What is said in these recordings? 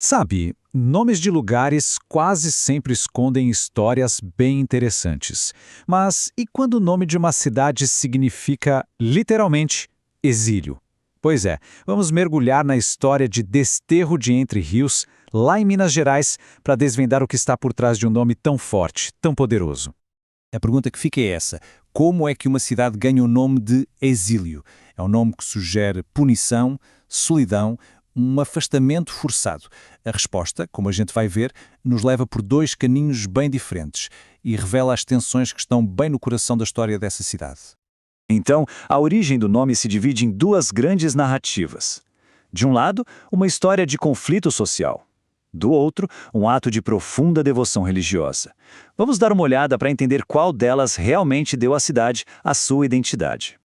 Sabe, nomes de lugares quase sempre escondem histórias bem interessantes. Mas e quando o nome de uma cidade significa, literalmente, exílio? Pois é, vamos mergulhar na história de Desterro de Entre Rios, lá em Minas Gerais, para desvendar o que está por trás de um nome tão forte, tão poderoso. A pergunta que fica é essa: como é que uma cidade ganha o nome de exílio? É um nome que sugere punição, solidão, um afastamento forçado. A resposta, como a gente vai ver, nos leva por dois caminhos bem diferentes e revela as tensões que estão bem no coração da história dessa cidade. Então, a origem do nome se divide em duas grandes narrativas. De um lado, uma história de conflito social. Do outro, um ato de profunda devoção religiosa. Vamos dar uma olhada para entender qual delas realmente deu à cidade a sua identidade.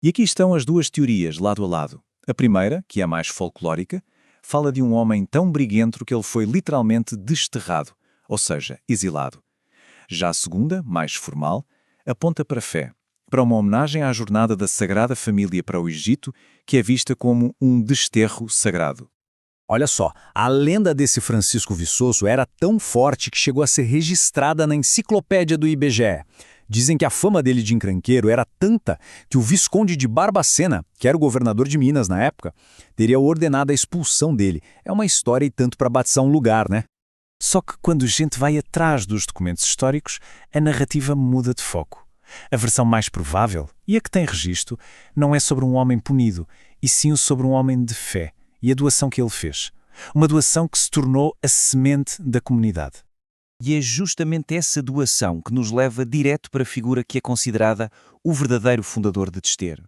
E aqui estão as duas teorias, lado a lado. A primeira, que é a mais folclórica, fala de um homem tão briguento que ele foi literalmente desterrado, ou seja, exilado. Já a segunda, mais formal, aponta para a fé, para uma homenagem à jornada da Sagrada Família para o Egito, que é vista como um desterro sagrado. Olha só, a lenda desse Francisco Viçoso era tão forte que chegou a ser registrada na enciclopédia do IBGE. Dizem que a fama dele de encrenqueiro era tanta que o Visconde de Barbacena, que era o governador de Minas na época, teria ordenado a expulsão dele. É uma história e tanto para batizar um lugar, né? Só que quando a gente vai atrás dos documentos históricos, a narrativa muda de foco. A versão mais provável, e a que tem registro, não é sobre um homem punido, e sim sobre um homem de fé e a doação que ele fez. Uma doação que se tornou a semente da comunidade. E é justamente essa doação que nos leva direto para a figura que é considerada o verdadeiro fundador de Desterro.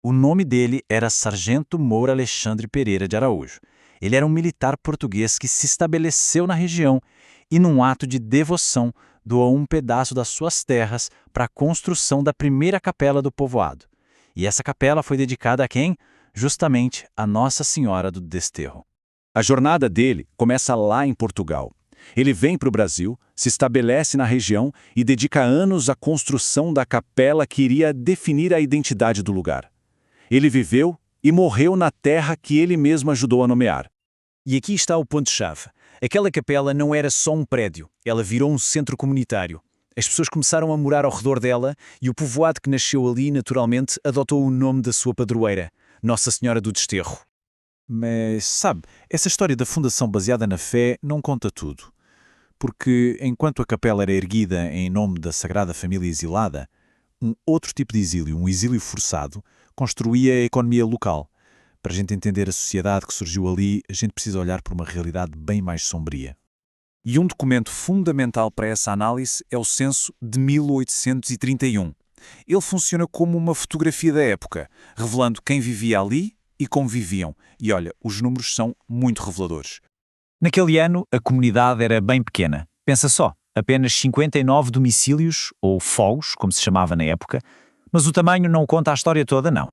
O nome dele era Sargento Moura Alexandre Pereira de Araújo. Ele era um militar português que se estabeleceu na região e, num ato de devoção, doou um pedaço das suas terras para a construção da primeira capela do povoado. E essa capela foi dedicada a quem? Justamente a Nossa Senhora do Desterro. A jornada dele começa lá em Portugal. Ele vem para o Brasil, se estabelece na região e dedica anos à construção da capela que iria definir a identidade do lugar. Ele viveu e morreu na terra que ele mesmo ajudou a nomear. E aqui está o ponto-chave. Aquela capela não era só um prédio, ela virou um centro comunitário. As pessoas começaram a morar ao redor dela e o povoado que nasceu ali, naturalmente, adotou o nome da sua padroeira, Nossa Senhora do Desterro. Mas, sabe, essa história da fundação baseada na fé não conta tudo. Porque, enquanto a capela era erguida em nome da Sagrada Família exilada, um outro tipo de exílio, um exílio forçado, construía a economia local. Para a gente entender a sociedade que surgiu ali, a gente precisa olhar para uma realidade bem mais sombria. E um documento fundamental para essa análise é o Censo de 1831. Ele funciona como uma fotografia da época, revelando quem vivia ali e como viviam. E olha, os números são muito reveladores. Naquele ano, a comunidade era bem pequena. Pensa só, apenas 59 domicílios, ou fogos, como se chamava na época, mas o tamanho não conta a história toda, não.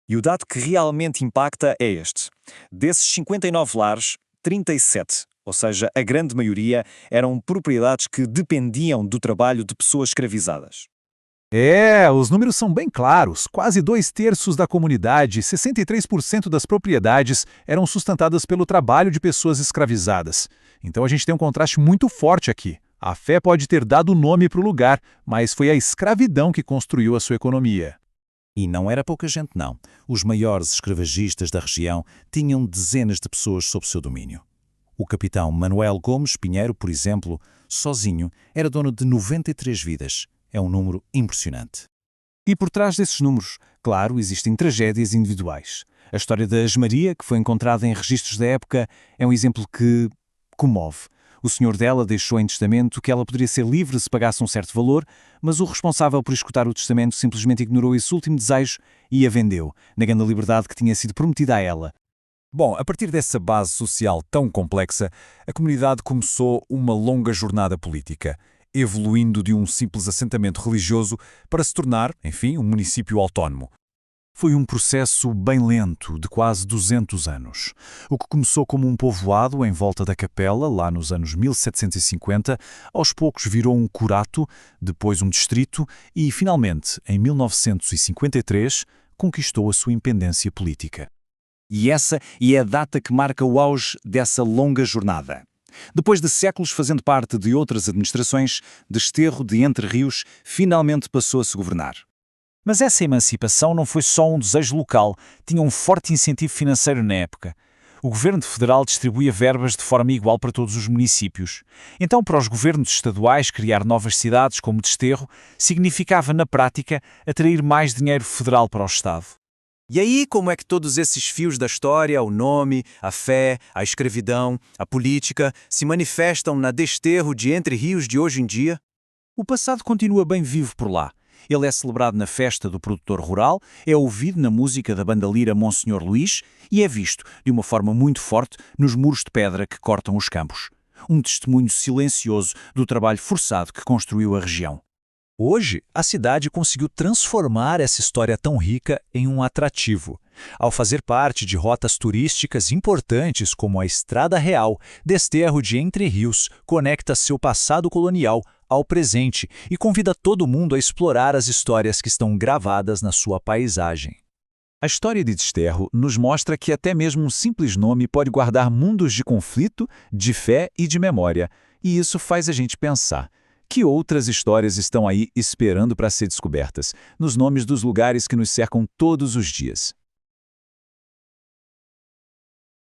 E o dado que realmente impacta é este. Desses 59 lares, 37, ou seja, a grande maioria, eram propriedades que dependiam do trabalho de pessoas escravizadas. Os números são bem claros. Quase 2/3 da comunidade, 63% das propriedades, eram sustentadas pelo trabalho de pessoas escravizadas. Então a gente tem um contraste muito forte aqui. A fé pode ter dado nome para o lugar, mas foi a escravidão que construiu a sua economia. E não era pouca gente, não. Os maiores escravagistas da região tinham dezenas de pessoas sob seu domínio. O capitão Manuel Gomes Pinheiro, por exemplo, sozinho, era dono de 93 vidas. É um número impressionante. E por trás desses números, claro, existem tragédias individuais. A história da Asmaria, que foi encontrada em registros da época, é um exemplo que comove. O senhor dela deixou em testamento que ela poderia ser livre se pagasse um certo valor, mas o responsável por escutar o testamento simplesmente ignorou esse último desejo e a vendeu, negando a liberdade que tinha sido prometida a ela. Bom, a partir dessa base social tão complexa, a comunidade começou uma longa jornada política, evoluindo de um simples assentamento religioso para se tornar, enfim, um município autónomo. Foi um processo bem lento, de quase 200 anos. O que começou como um povoado em volta da capela, lá nos anos 1750, aos poucos virou um curato, depois um distrito e, finalmente, em 1953, conquistou a sua independência política. E essa é a data que marca o auge dessa longa jornada. Depois de séculos fazendo parte de outras administrações, Desterro de Entre Rios finalmente passou a se governar. Mas essa emancipação não foi só um desejo local, tinha um forte incentivo financeiro na época. O governo federal distribuía verbas de forma igual para todos os municípios. Então, para os governos estaduais, criar novas cidades como Desterro significava, na prática, atrair mais dinheiro federal para o Estado. E aí, como é que todos esses fios da história, o nome, a fé, a escravidão, a política, se manifestam na Desterro de Entre Rios de hoje em dia? O passado continua bem vivo por lá. Ele é celebrado na festa do produtor rural, é ouvido na música da bandalira Monsenhor Luís e é visto, de uma forma muito forte, nos muros de pedra que cortam os campos. Um testemunho silencioso do trabalho forçado que construiu a região. Hoje, a cidade conseguiu transformar essa história tão rica em um atrativo. Ao fazer parte de rotas turísticas importantes como a Estrada Real, Desterro de Entre Rios conecta seu passado colonial ao presente e convida todo mundo a explorar as histórias que estão gravadas na sua paisagem. A história de Desterro nos mostra que até mesmo um simples nome pode guardar mundos de conflito, de fé e de memória, e isso faz a gente pensar. Que outras histórias estão aí esperando para ser descobertas, nos nomes dos lugares que nos cercam todos os dias?